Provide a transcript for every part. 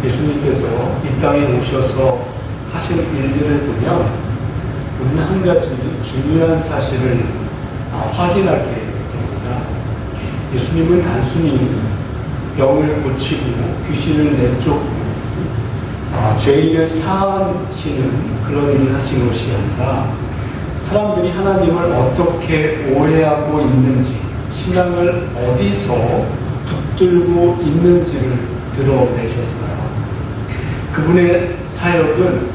예수님께서 이 땅에 오셔서 하신 일들을 보면 오늘 한 가지 중요한 사실을 확인하게 됩니다. 예수님은 단순히 병을 고치고 귀신을 내쫓고 죄인을 사하시는 그런 일을 하신 것이 아니라 사람들이 하나님을 어떻게 오해하고 있는지, 신앙을 어디서 붙들고 있는지를 드러내셨어요. 그분의 사역은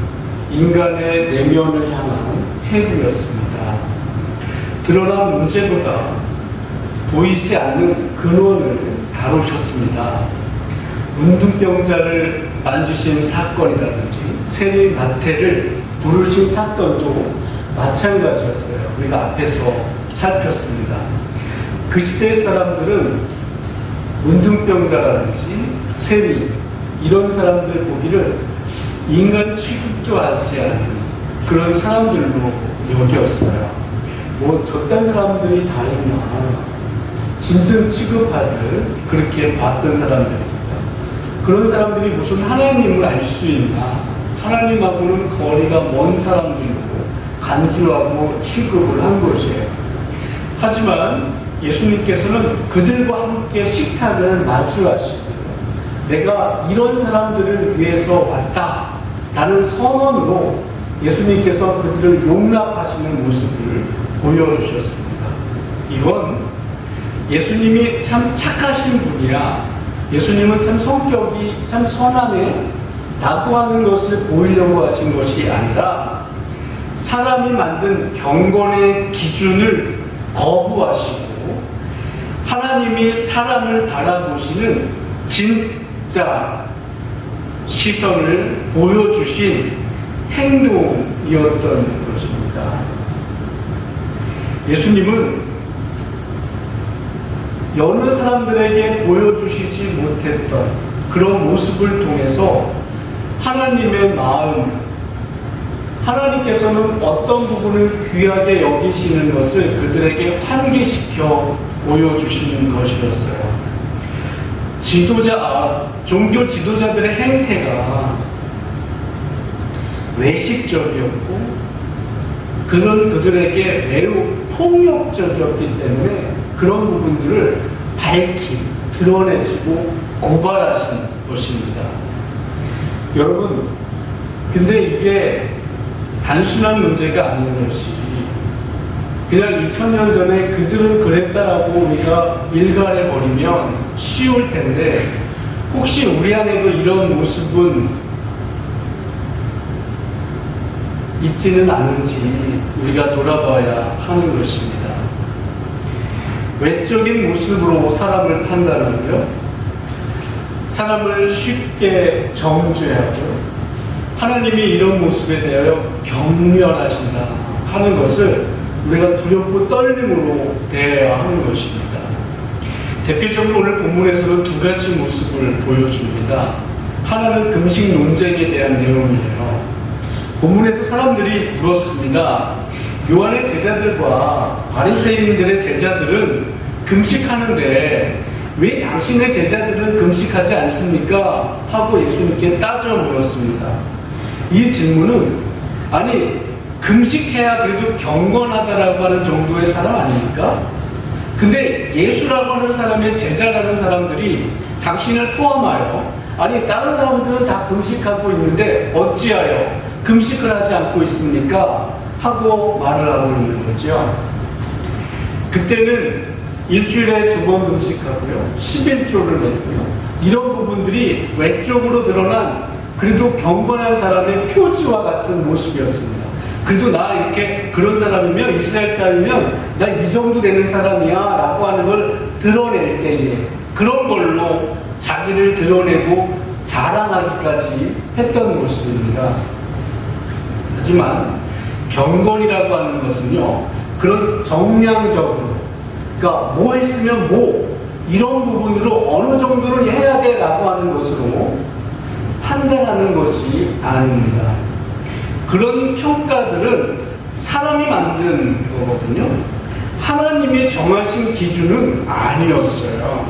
인간의 내면을 향한 해구였습니다. 드러난 문제보다 보이지 않는 근원을 다루셨습니다. 문둥병자를 만지신 사건이라든지 세리 마태를 부르신 사건도 마찬가지였어요. 우리가 앞에서 살폈습니다. 그 시대 사람들은 문둥병자라든지 세리 이런 사람들 보기를 인간 취급도 하지 않는 그런 사람들로 여겼어요. 뭐 저딴 사람들이 다 있나, 짐승 취급하듯 그렇게 봤던 사람들입니다. 그런 사람들이 무슨 하나님을 알 수 있나, 하나님하고는 거리가 먼 사람들이고 간주하고 취급을 한 것이에요. 하지만 예수님께서는 그들과 함께 식탁을 마주하시고 내가 이런 사람들을 위해서 왔다라는 선언으로 예수님께서 그들을 용납하시는 모습을 보여주셨습니다. 이건 예수님이 참 착하신 분이야, 예수님은 참 성격이 참 선하네 라고 하는 것을 보이려고 하신 것이 아니라 사람이 만든 경건의 기준을 거부하시고 하나님이 사람을 바라보시는 진짜 시선을 보여주신 행동이었던 것입니다. 예수님은 여느 사람들에게 보여주시지 못했던 그런 모습을 통해서 하나님의 마음, 하나님께서는 어떤 부분을 귀하게 여기시는 것을 그들에게 환기시켜 보여주시는 것이었어요. 종교 지도자들의 행태가 외식적이었고 그들에게 매우 폭력적이었기 때문에 그런 부분들을 밝히 드러내시고 고발하신 것입니다. 여러분, 근데 이게 단순한 문제가 아닌 것이 그냥 2000년 전에 그들은 그랬다라고 우리가 일갈해버리면 쉬울 텐데 혹시 우리 안에도 이런 모습은 있지는 않은지 우리가 돌아봐야 하는 것입니다. 외적인 모습으로 사람을 판단하고요, 사람을 쉽게 정죄하고 하나님이 이런 모습에 대하여 경멸하신다 하는 것을 우리가 두렵고 떨림으로 대해야 하는 것입니다. 대표적으로 오늘 본문에서는 두 가지 모습을 보여줍니다. 하나는 금식 논쟁에 대한 내용이에요. 본문에서 사람들이 물었습니다. 요한의 제자들과 바리새인들의 제자들은 금식하는데 왜 당신의 제자들은 금식하지 않습니까? 하고 예수님께 따져 물었습니다. 이 질문은 아니 금식해야 그래도 경건하다라고 하는 정도의 사람 아닙니까? 근데 예수라고 하는 사람의 제자라는 사람들이 당신을 포함하여 아니 다른 사람들은 다 금식하고 있는데 어찌하여 금식을 하지 않고 있습니까? 하고 말을 하고 있는 거죠. 그때는 일주일에 2번 금식하고요, 11조를 냈고요, 이런 부분들이 외적으로 드러난 그래도 경건한 사람의 표지와 같은 모습이었습니다. 그래도 나 이렇게 그런 사람이면, 이스라엘 사람이면 나 이 정도 되는 사람이야 라고 하는 걸 드러낼 때에 그런 걸로 자기를 드러내고 자랑하기까지 했던 모습입니다. 하지만 경건이라고 하는 것은요, 그런 정량적으로, 그러니까 뭐 했으면 뭐 이런 부분으로 어느 정도는 해야 돼 라고 하는 것으로 판단하는 것이 아닙니다. 그런 평가들은 사람이 만든 거거든요. 하나님이 정하신 기준은 아니었어요.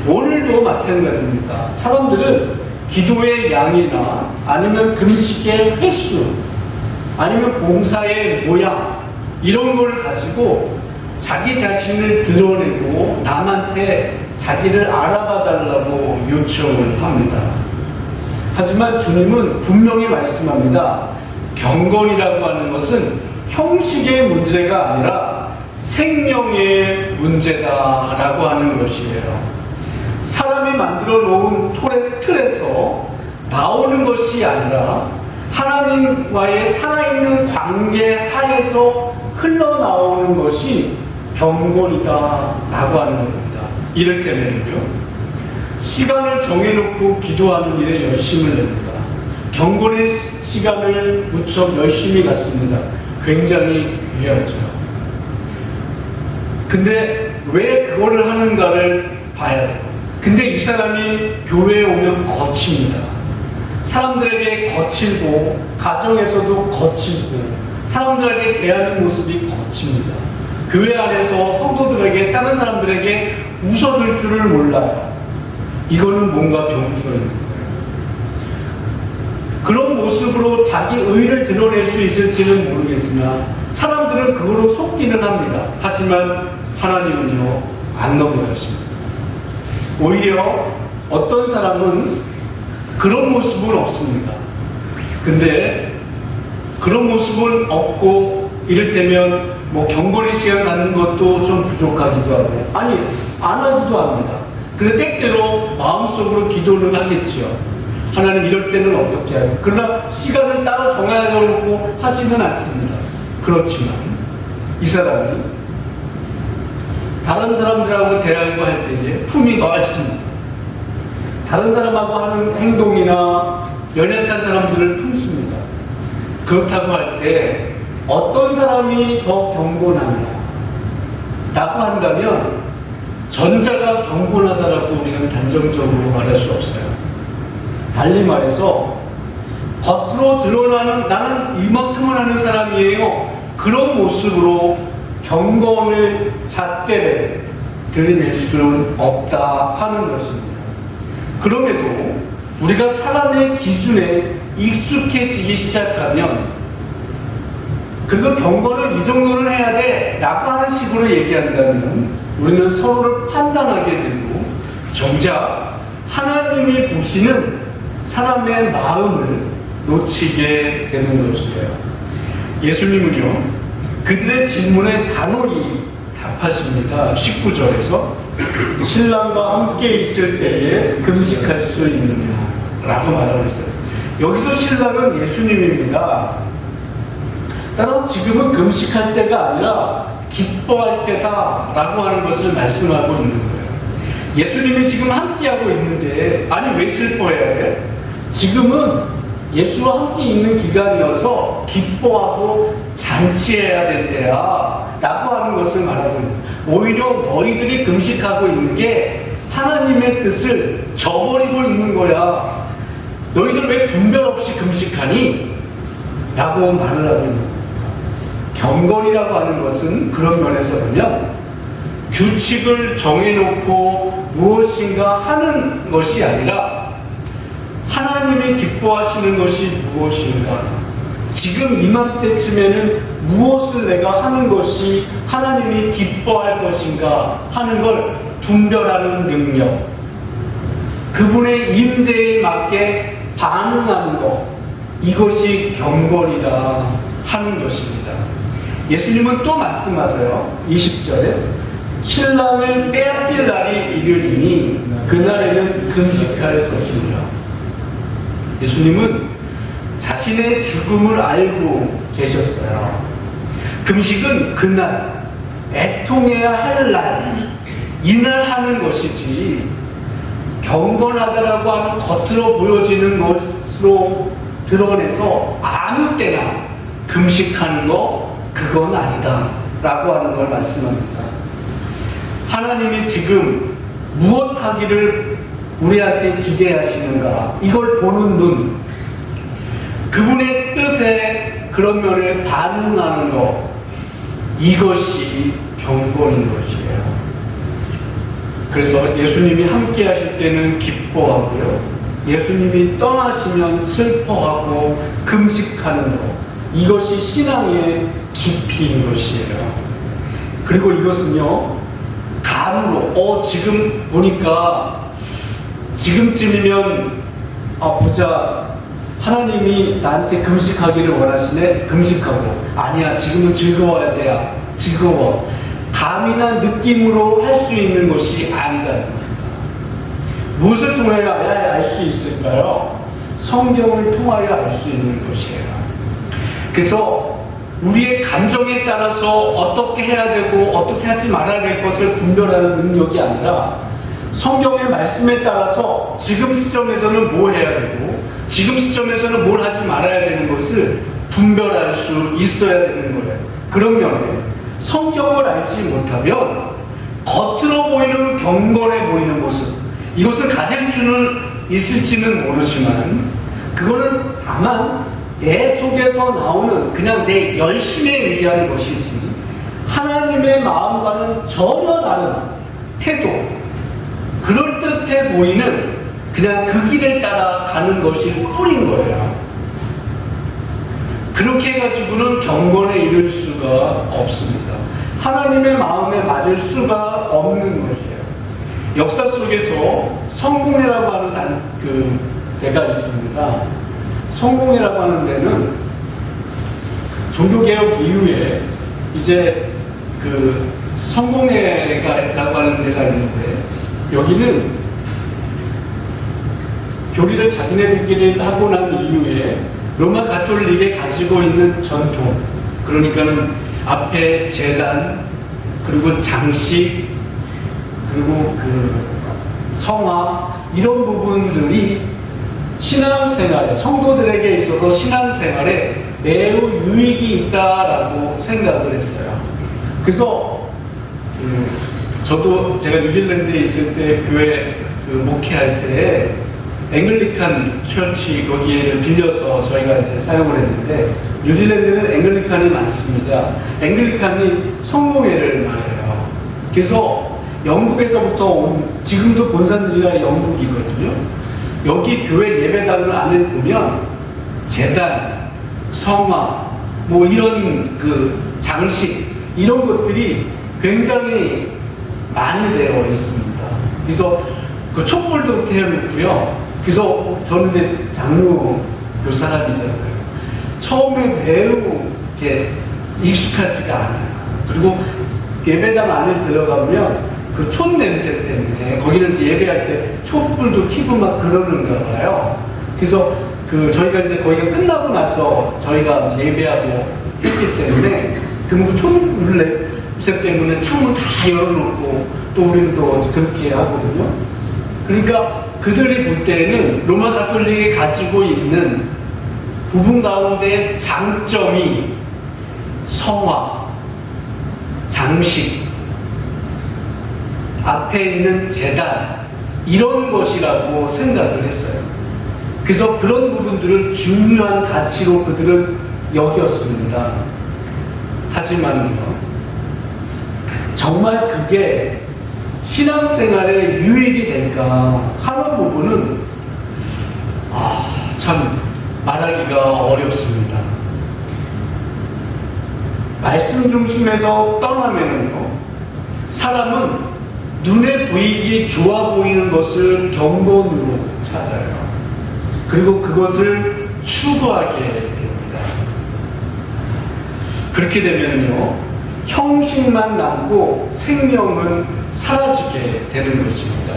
오늘도 마찬가지입니다. 사람들은 기도의 양이나 아니면 금식의 횟수 아니면 봉사의 모양 이런 걸 가지고 자기 자신을 드러내고 남한테 자기를 알아봐 달라고 요청을 합니다. 하지만 주님은 분명히 말씀합니다. 경건이라고 하는 것은 형식의 문제가 아니라 생명의 문제다라고 하는 것이에요. 사람이 만들어 놓은 틀에서 나오는 것이 아니라 하나님과의 살아있는 관계 하에서 흘러나오는 것이 경건이다라고 하는 겁니다. 이럴 때는요, 시간을 정해놓고 기도하는 일에 열심을 냅니다. 경건의 시간을 무척 열심히 갖습니다. 굉장히 귀하죠. 근데 왜 그거를 하는가를 봐야 돼요. 근데 이 사람이 교회에 오면 거칩니다. 사람들에게 거칠고 가정에서도 거칠고 사람들에게 대하는 모습이 거칩니다. 교회 안에서 성도들에게 다른 사람들에게 웃어줄 줄을 몰라요. 이거는 뭔가 병들어있는 거예요. 그런 모습으로 자기 의를 드러낼 수 있을지는 모르겠으나 사람들은 그거로 속기는 합니다. 하지만 하나님은요, 안 넘어가십니다. 오히려 어떤 사람은 그런 모습은 없습니다. 근데 그런 모습은 없고 이를테면 뭐 경건의 시간 갖는 것도 좀 부족하기도 하고 아니 안 하기도 합니다. 근데 때때로 마음속으로 기도를 하겠죠. 하나님 이럴 때는 어떻게 하고 그러나 시간을 따로 정해야 놓고 하지는 않습니다. 그렇지만 이 사람은 다른 사람들하고 대하고 할 때에 품이 넓습니다. 다른 사람하고 하는 행동이나 연약한 사람들을 품습니다. 그렇다고 할 때 어떤 사람이 더 경건하냐 라고 한다면 전자가 경건하다라고 우리는 단정적으로 말할 수 없어요. 달리 말해서 겉으로 드러나는 나는 이만큼은 하는 사람이에요. 그런 모습으로 경건을 잣대를 들이댈 수는 없다 하는 것입니다. 그럼에도 우리가 사람의 기준에 익숙해지기 시작하면 그리고 경건을 이 정도는 해야 돼 라고 하는 식으로 얘기한다면 우리는 서로를 판단하게 되고 정작 하나님이 보시는 사람의 마음을 놓치게 되는 것이에요. 예수님은요 그들의 질문에 단호히 답하십니다. 19절에서 신랑과 함께 있을 때에 금식할 수 있느냐 라고 말하고 있어요. 여기서 신랑은 예수님입니다. 따라서 지금은 금식할 때가 아니라 기뻐할 때다 라고 하는 것을 말씀하고 있는 거예요. 예수님이 지금 함께하고 있는데 아니 왜 슬퍼해야 돼? 지금은 예수와 함께 있는 기간이어서 기뻐하고 잔치해야 될 때야 라고 하는 것을 말하고 있는 거예요. 오히려 너희들이 금식하고 있는 게 하나님의 뜻을 저버리고 있는 거야. 너희들 왜 분별 없이 금식하니? 라고 말을 하고 있는 거예요. 경건이라고 하는 것은 그런 면에서 보면 규칙을 정해놓고 무엇인가 하는 것이 아니라 하나님이 기뻐하시는 것이 무엇인가, 지금 이맘때쯤에는 무엇을 내가 하는 것이 하나님이 기뻐할 것인가 하는 걸 분별하는 능력, 그분의 임재에 맞게 반응하는 것, 이것이 경건이다 하는 것입니다. 예수님은 또 말씀하세요. 20절에 신랑을 빼앗길 날이 이르리니 그날에는 금식할 것이니라. 예수님은 자신의 죽음을 알고 계셨어요. 금식은 그날, 애통해야 할 날, 이날 하는 것이지 경건하다라고 하는 겉으로 보여지는 것으로 드러내서 아무 때나 금식하는 거 그건 아니다 라고 하는 걸 말씀합니다. 하나님이 지금 무엇 하기를 우리한테 기대하시는가, 이걸 보는 눈, 그분의 뜻에 그런 면에 반응하는 것, 이것이 경건인 것이에요. 그래서 예수님이 함께 하실 때는 기뻐하고요, 예수님이 떠나시면 슬퍼하고 금식하는 것, 이것이 신앙의 깊이인 것이에요. 그리고 이것은요, 감으로 지금 보니까 지금쯤이면 보자, 하나님이 나한테 금식하기를 원하시네. 금식하고, 아니야, 지금은 즐거워야 돼야 즐거워. 감이나 느낌으로 할 수 있는 것이 아니다. 무엇을 통하여 알 수 있을까요? 성경을 통하여 알 수 있는 것이에요. 그래서 우리의 감정에 따라서 어떻게 해야 되고 어떻게 하지 말아야 될 것을 분별하는 능력이 아니라 성경의 말씀에 따라서 지금 시점에서는 뭘 해야 되고 지금 시점에서는 뭘 하지 말아야 되는 것을 분별할 수 있어야 되는 거예요. 그러면 성경을 알지 못하면 겉으로 보이는 경건해 보이는 모습, 이것을 가질 수는 있을지는 모르지만 그거는 다만 내 속에서 나오는 그냥 내 열심에 의한 것이지 하나님의 마음과는 전혀 다른 태도, 그럴듯해 보이는 그냥 그 길을 따라 가는 것일 뿐인 거예요. 그렇게 해가지고는 경건에 이를 수가 없습니다. 하나님의 마음에 맞을 수가 없는 것이에요. 역사 속에서 성공회라고 하는 데가 있습니다. 성공회라고 하는 데는 종교개혁 이후에 이제 성공회라고 하는 데가 있는데, 여기는 교리를 자기네들끼리 하고 난 이후에 로마 가톨릭에 가지고 있는 전통, 그러니까는 앞에 제단, 그리고 장식, 그리고 성화, 이런 부분들이 신앙생활에, 성도들에게 있어서 신앙생활에 매우 유익이 있다라고 생각을 했어요. 그래서 저도 제가 뉴질랜드에 있을 때 교회 목회할 때 앵글리칸 처치 거기를 빌려서 저희가 이제 사용을 했는데, 뉴질랜드는 앵글리칸이 많습니다. 앵글리칸이 성공회를 말해요. 그래서 영국에서부터 온, 지금도 본산지가 영국이거든요. 여기 교회 예배당을 안을 보면 제단, 성화, 뭐 이런 장식, 이런 것들이 굉장히 많이 되어 있습니다. 그래서 촛불도 태워놓고요. 그래서 저는 이제 장로교 사람이잖아요. 처음에 매우 이렇게 익숙하지가 않아요. 그리고 예배당 안에 들어가면 촛 냄새 때문에 거기는 이제 예배할 때 촛불도 켜고 막 그러는가 봐요. 그래서 저희가 이제 거기가 끝나고 나서 저희가 이제 예배하고 했기 때문에 촛불 냄새 때문에 창문 다 열어놓고 또 우리는 또 그렇게 하거든요. 그러니까 그들이 볼 때는 로마 가톨릭이 가지고 있는 부분 가운데 장점이 성화, 장식, 앞에 있는 제단, 이런 것이라고 생각을 했어요. 그래서 그런 부분들을 중요한 가치로 그들은 여겼습니다. 하지만요, 정말 그게 신앙생활에 유익이 될까 하는 부분은 참 말하기가 어렵습니다. 말씀 중심에서 떠나면요, 사람은 눈에 보이기 좋아 보이는 것을 경건으로 찾아요. 그리고 그것을 추구하게 됩니다. 그렇게 되면요, 형식만 남고 생명은 사라지게 되는 것입니다.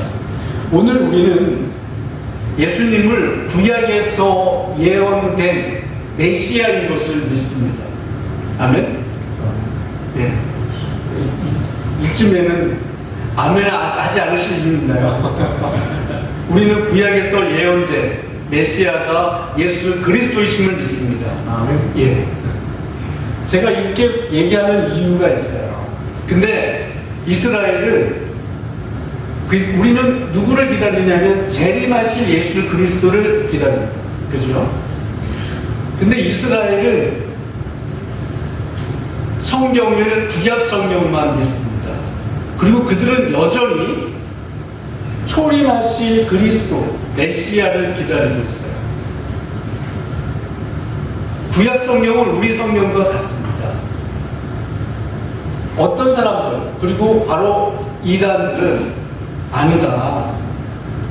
오늘 우리는 예수님을 구약에서 예언된 메시아인 것을 믿습니다. 아멘? 예. 이쯤에는 아멘 하지 않으실 이유 있나요? 우리는 구약에서 예언된 메시아가 예수 그리스도이심을 믿습니다. 아멘? 예. 제가 이렇게 얘기하는 이유가 있어요. 근데 이스라엘은, 우리는 누구를 기다리냐면 재림하실 예수 그리스도를 기다립니다. 그죠? 근데 이스라엘은 성경을, 구약 성경만 믿습니다. 그리고 그들은 여전히 초림하실 그리스도 메시아를 기다리고 있어요. 구약 성경은 우리 성경과 같습니다. 어떤 사람들, 그리고 바로 이단들은 아니다,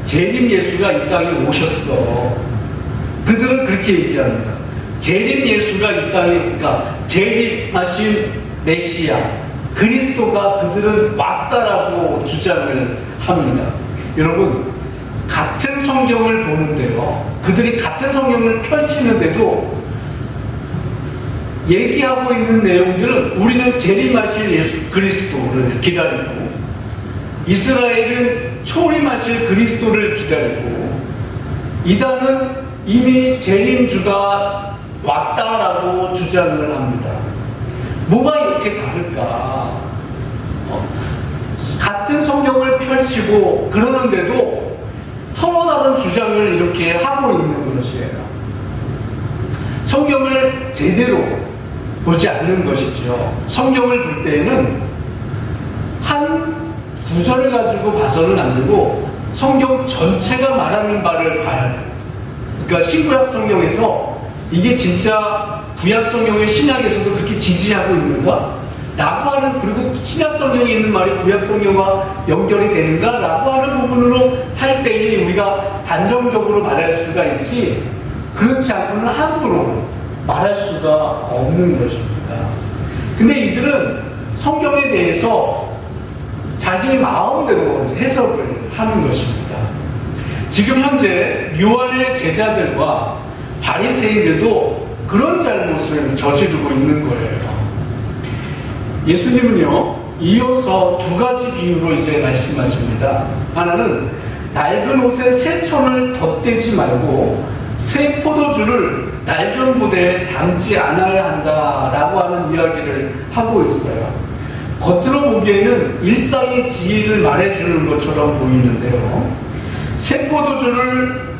재림 예수가 이 땅에 오셨어. 그들은 그렇게 얘기합니다. 재림 예수가 이 땅에, 그러니까 재림하신 메시아 그리스도가 그들은 왔다라고 주장을 합니다. 여러분, 같은 성경을 보는데요, 그들이 같은 성경을 펼치는데도 얘기하고 있는 내용들은, 우리는 재림하실 예수 그리스도를 기다리고, 이스라엘은 초림하실 그리스도를 기다리고, 이단은 이미 재림주가 왔다라고 주장을 합니다. 뭐가 이렇게 다를까? 같은 성경을 펼치고 그러는데도 서로 다른 주장을 이렇게 하고 있는 것이에요. 성경을 제대로 보지 않는 것이죠. 성경을 볼 때에는 한 구절을 가지고 봐서는 안 되고 성경 전체가 말하는 바를 봐야 돼요. 그러니까 신구약 성경에서 이게 진짜 구약 성경의 신약에서도 그렇게 지지하고 있는가? 라고 하는, 그리고 신약 성경에 있는 말이 구약 성경과 연결이 되는가? 라고 하는 부분으로 할 때에 우리가 단정적으로 말할 수가 있지, 그렇지 않고는 함부로 말할 수가 없는 것입니다. 근데 이들은 성경에 대해서 자기 마음대로 해석을 하는 것입니다. 지금 현재 요한의 제자들과 바리새인들도 그런 잘못을 저지르고 있는 거예요. 예수님은요, 이어서 두 가지 비유로 이제 말씀하십니다. 하나는 낡은 옷에 새 천을 덧대지 말고 새 포도주를 낡은 부대에 담지 않아야 한다라고 하는 이야기를 하고 있어요. 겉으로 보기에는 일상의 지혜를 말해주는 것처럼 보이는데요, 새 포도주를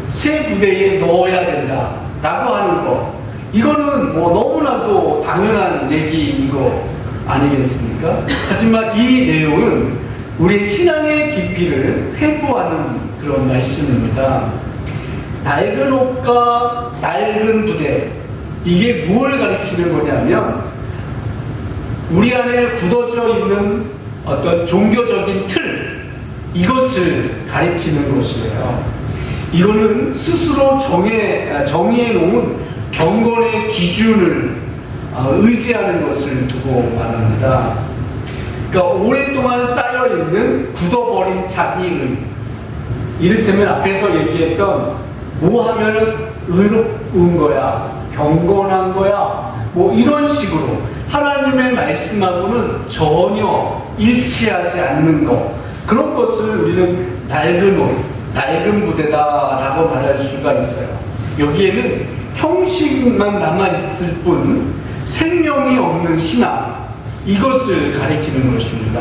새 부대에 넣어야 된다라고 하는 것, 이거는 뭐 너무나도 당연한 얘기인 거 아니겠습니까? 하지만 이 내용은 우리 신앙의 깊이를 회고하는 그런 말씀입니다. 낡은 옷과 낡은 부대, 이게 무엇을 가리키는 거냐면 우리 안에 굳어져 있는 어떤 종교적인 틀, 이것을 가리키는 것이에요. 이거는 스스로 정의해 놓은 경건의 기준을 의지하는 것을 두고 말합니다. 그러니까 오랫동안 쌓여있는 굳어버린 자기의, 이를테면 앞에서 얘기했던 뭐 하면은 의롭은 거야, 경건한 거야, 뭐 이런 식으로 하나님의 말씀하고는 전혀 일치하지 않는 것, 그런 것을 우리는 낡은 옷, 낡은 부대다라고 말할 수가 있어요. 여기에는 형식만 남아있을 뿐 생명이 없는 신앙, 이것을 가리키는 것입니다.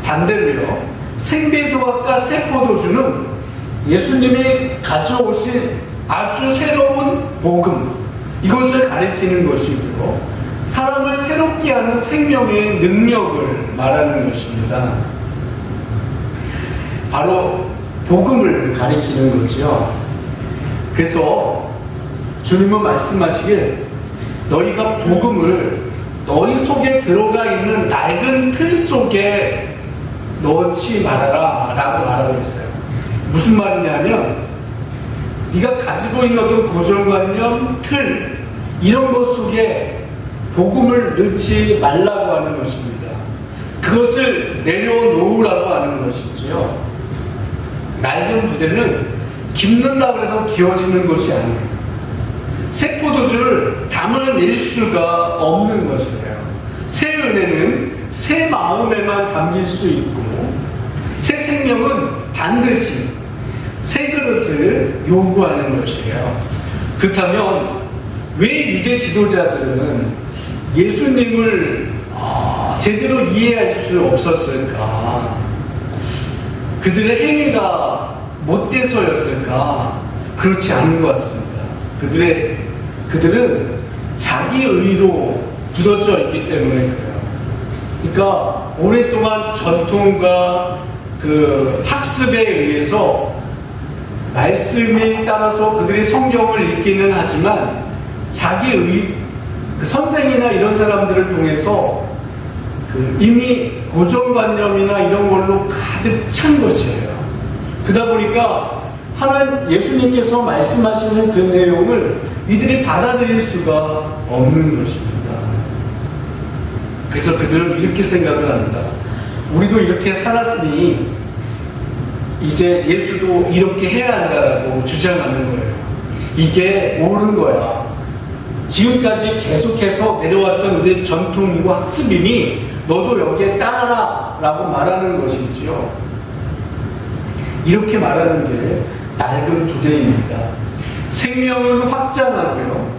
반대로요, 생배조각과 새포도주는 예수님이 가져오신 아주 새로운 복음, 이것을 가리키는 것이고요, 사람을 새롭게 하는 생명의 능력을 말하는 것입니다. 바로 복음을 가리키는 거죠. 그래서 주님은 말씀하시길, 너희가 복음을 너희 속에 들어가 있는 낡은 틀 속에 넣지 말아라 라고 말하고 있어요. 무슨 말이냐면, 네가 가지고 있는 어떤 고정관념, 틀, 이런 것 속에 복음을 넣지 말라고 하는 것입니다. 그것을 내려놓으라고 하는 것이지요. 낡은 부대는 깁는다고 해서 기어지는 것이 아니에요. 새 포도주를 담아낼 수가 없는 것이에요. 새 은혜는 새 마음에만 담길 수 있고, 새 생명은 반드시 새 그릇을 요구하는 것이에요. 그렇다면 왜 유대 지도자들은 예수님을 제대로 이해할 수 없었을까? 그들의 행위가 못돼서였을까? 그렇지 않은 것 같습니다. 그들은 자기 의로 굳어져 있기 때문에 그래요. 그러니까 오랫동안 전통과 그 학습에 의해서 말씀에 따라서 그들이 성경을 읽기는 하지만 그 선생이나 이런 사람들을 통해서 그 이미 고정관념이나 이런 걸로 가득 찬 것이에요. 그러다 보니까 예수님께서 말씀하시는 그 내용을 이들이 받아들일 수가 없는 것입니다. 그래서 그들은 이렇게 생각을 합니다. 우리도 이렇게 살았으니 이제 예수도 이렇게 해야 한다라고 주장하는 거예요. 이게 옳은 거야. 지금까지 계속해서 내려왔던 우리의 전통이고 학습이니 너도 여기에 따라라 라고 말하는 것이지요. 이렇게 말하는 게 낡은 부대입니다. 생명은 확장하고요,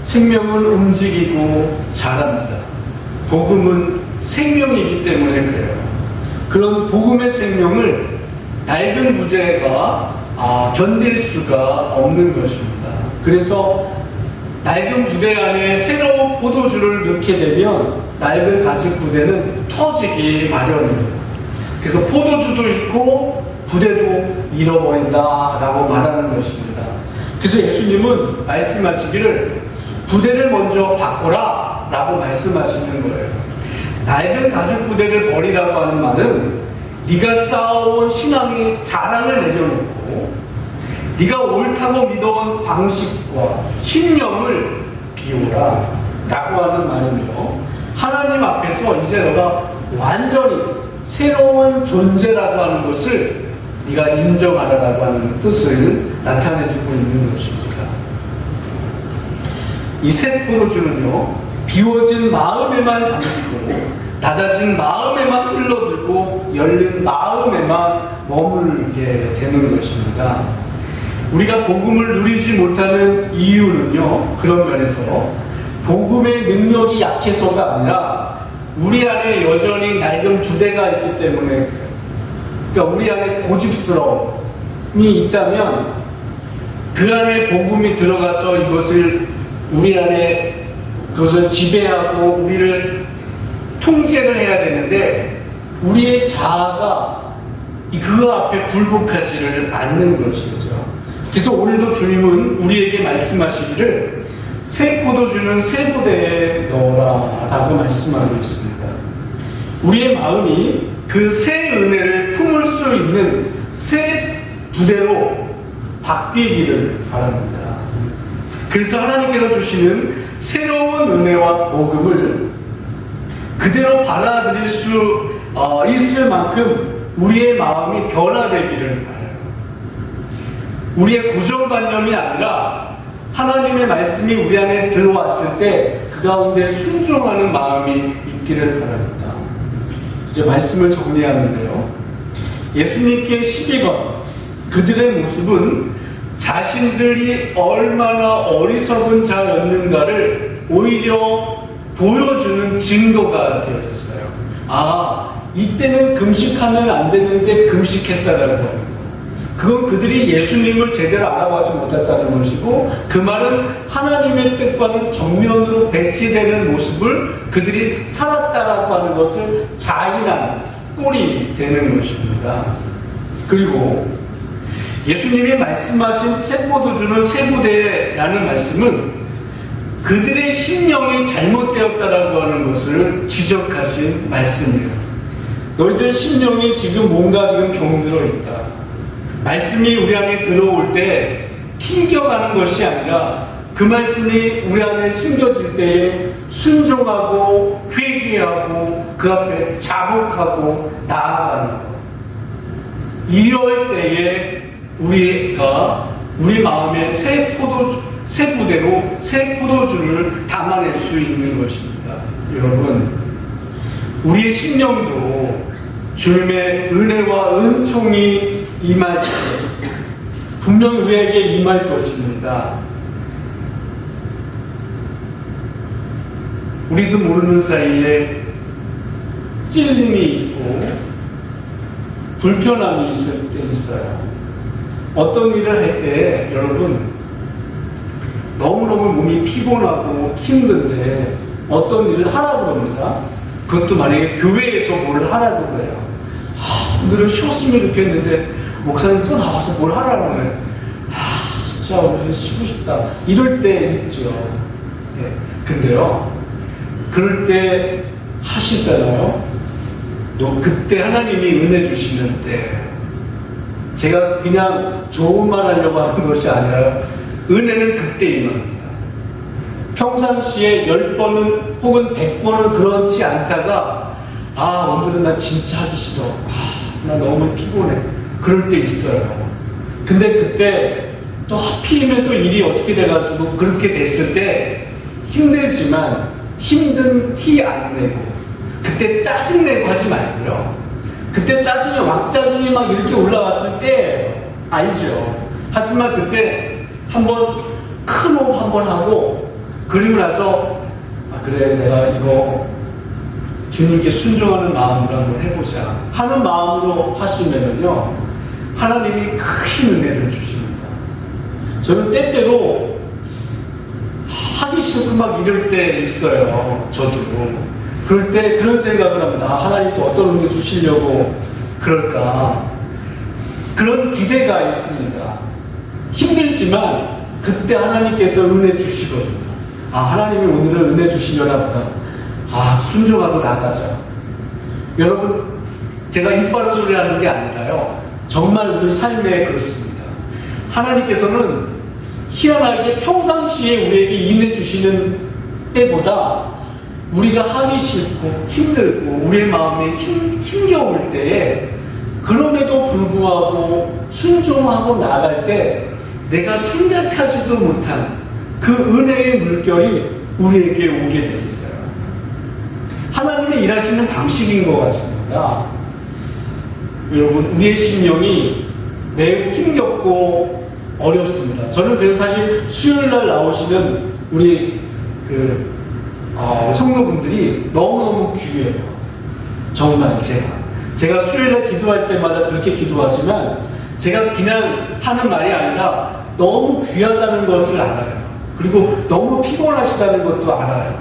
생명은 움직이고 자랍니다. 복음은 생명이기 때문에 그래요. 그런 복음의 생명을 낡은 부대가 견딜 수가 없는 것입니다. 그래서 낡은 부대 안에 새로운 포도주를 넣게 되면 낡은 가죽 부대는 터지기 마련입니다. 그래서 포도주도 잃고 부대도 잃어버린다라고 말하는 것입니다. 그래서 예수님은 말씀하시기를 부대를 먼저 바꿔라 라고 말씀하시는 거예요. 낡은 가죽 부대를 버리라고 하는 말은 네가 쌓아온 신앙의 자랑을 내려놓고 네가 옳다고 믿어온 방식과 신념을 비우라 라고 하는 말이며, 하나님 앞에서 이제 너가 완전히 새로운 존재라고 하는 것을 네가 인정하라라고 하는 뜻을 나타내주고 있는 것입니다. 이 새 포도주는요, 비워진 마음에만 담기고 닫아진 마음에만 흘러들고 열린 마음에만 머물게 되는 것입니다. 우리가 복음을 누리지 못하는 이유는요, 그런 면에서 복음의 능력이 약해서가 아니라 우리 안에 여전히 낡은 부대가 있기 때문에 그래요. 그러니까 우리 안에 고집스러움이 있다면 그 안에 복음이 들어가서 이것을 우리 안에 그것을 지배하고 우리를 통제를 해야 되는데 우리의 자아가 그 앞에 굴복하지를 않는 것이죠. 그래서 오늘도 주님은 우리에게 말씀하시기를 새 포도주는 새 부대에 넣어라 라고 말씀하고 있습니다. 우리의 마음이 그 새 은혜를 품을 수 있는 새 부대로 바뀌기를 바랍니다. 그래서 하나님께서 주시는 새로운 은혜와 복음을 그대로 받아들일 수 있을 만큼 우리의 마음이 변화되기를 바라요. 우리의 고정관념이 아니라 하나님의 말씀이 우리 안에 들어왔을 때 그 가운데 순종하는 마음이 있기를 바랍니다. 이제 말씀을 정리하는데요, 예수님께 시비건 그들의 모습은 자신들이 얼마나 어리석은 자였는가를 오히려 보여주는 증거가 되어졌어요. 이때는 금식하면 안 되는데 금식했다라는 겁니다. 그건 그들이 예수님을 제대로 알아보지 못했다는 것이고, 그 말은 하나님의 뜻과는 정면으로 배치되는 모습을 그들이 살았다라고 하는 것을 자인한 꼴이 되는 것입니다. 그리고 예수님이 말씀하신 새 포도주는 새 부대라는 말씀은 그들의 신령이 잘못되었다라고 하는 것을 지적하신 말씀이에요. 너희들 심령이 지금 뭔가 지금 병들어 있다. 말씀이 우리 안에 들어올 때 튕겨가는 것이 아니라 그 말씀이 우리 안에 심겨질 때에 순종하고 회개하고 그 앞에 자복하고 나아가는 것. 이럴 때에 우리가 우리 마음에 새 부대로 새 포도주를 담아낼 수 있는 것입니다. 여러분, 우리 심령도 주님의 은혜와 은총이 임할 때 분명 우리에게 임할 것입니다. 우리도 모르는 사이에 찔림이 있고 불편함이 있을 때 있어요. 어떤 일을 할 때 여러분 너무너무 몸이 피곤하고 힘든데 어떤 일을 하라고 합니다. 그것도 만약에 교회에서 뭘 하라고 그래요. 오늘은 쉬었으면 좋겠는데 목사님 또 나와서 뭘 하라고 그래. 진짜 오늘 쉬고 싶다. 이럴 때 있죠. 예. 근데요, 그럴 때 하시잖아요. 또 그때 하나님이 은혜 주시는 때, 제가 그냥 좋은 말 하려고 하는 것이 아니라 은혜는 그때 임합니다. 평상시에 10번은 혹은 100번은 그렇지 않다가 오늘은 나 진짜 하기 싫어. 나 너무 피곤해. 그럴 때 있어요. 근데 그때 또 하필이면 또 일이 어떻게 돼가지고 그렇게 됐을 때 힘들지만 힘든 티 안 내고 그때 짜증내고 하지 말고요. 그때 짜증이 왁짜증이 막 이렇게 올라왔을 때 알죠. 하지만 그때 한번 큰 호흡 한번 하고 그리고 나서 그래 내가 이거 주님께 순종하는 마음으로 한번 해보자 하는 마음으로 하시면은요 하나님이 큰 은혜를 주십니다. 저는 때때로 하기 싫고 막 이럴 때 있어요. 저도. 그럴 때 그런 생각을 합니다. 하나님 또 어떤 은혜 주시려고 그럴까. 그런 기대가 있습니다. 힘들지만 그때 하나님께서 은혜 주시거든요. 하나님이 오늘은 은혜 주시려나 보다. 순종하고 나가자. 여러분, 제가 입 바른 소리 하는 게 아니라요. 정말 우리 삶에 그렇습니다. 하나님께서는 희한하게 평상시에 우리에게 인해 주시는 때보다 우리가 하기 싫고 힘들고 우리의 마음에 힘겨울 때에 그럼에도 불구하고 순종하고 나갈 때 내가 생각하지도 못한 그 은혜의 물결이 우리에게 오게 되어 있어요. 하나님의 일하시는 방식인 것 같습니다. 여러분, 우리의 심령이 매우 힘겹고 어렵습니다. 저는 그래서 사실 수요일날 나오시는 우리 성도분들이 너무너무 귀해요. 정말 제가 수요일날 기도할 때마다 그렇게 기도하지만 제가 그냥 하는 말이 아니라 너무 귀하다는 것을 알아요. 그리고 너무 피곤하시다는 것도 알아요.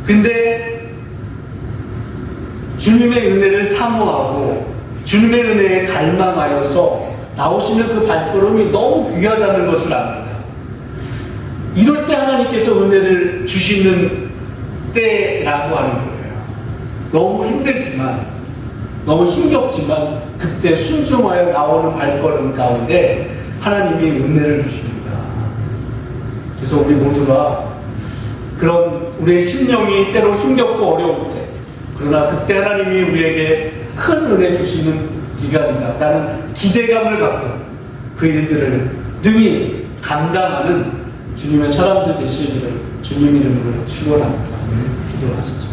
근데 주님의 은혜를 사모하고 주님의 은혜에 갈망하여서 나오시는 그 발걸음이 너무 귀하다는 것을 압니다. 이럴 때 하나님께서 은혜를 주시는 때라고 하는 거예요. 너무 힘들지만, 너무 힘겹지만 그때 순종하여 나오는 발걸음 가운데 하나님이 은혜를 주십니다. 그래서 우리 모두가 그런 우리의 심령이 때로 힘겹고 어려울 때, 그러나 그때 하나님이 우리에게 큰 은혜 주시는 기간이다. 나는 기대감을 갖고 그 일들을 능히 감당하는 주님의 사람들 되시기를 주님 이름으로 축원합니다. 기도하시죠.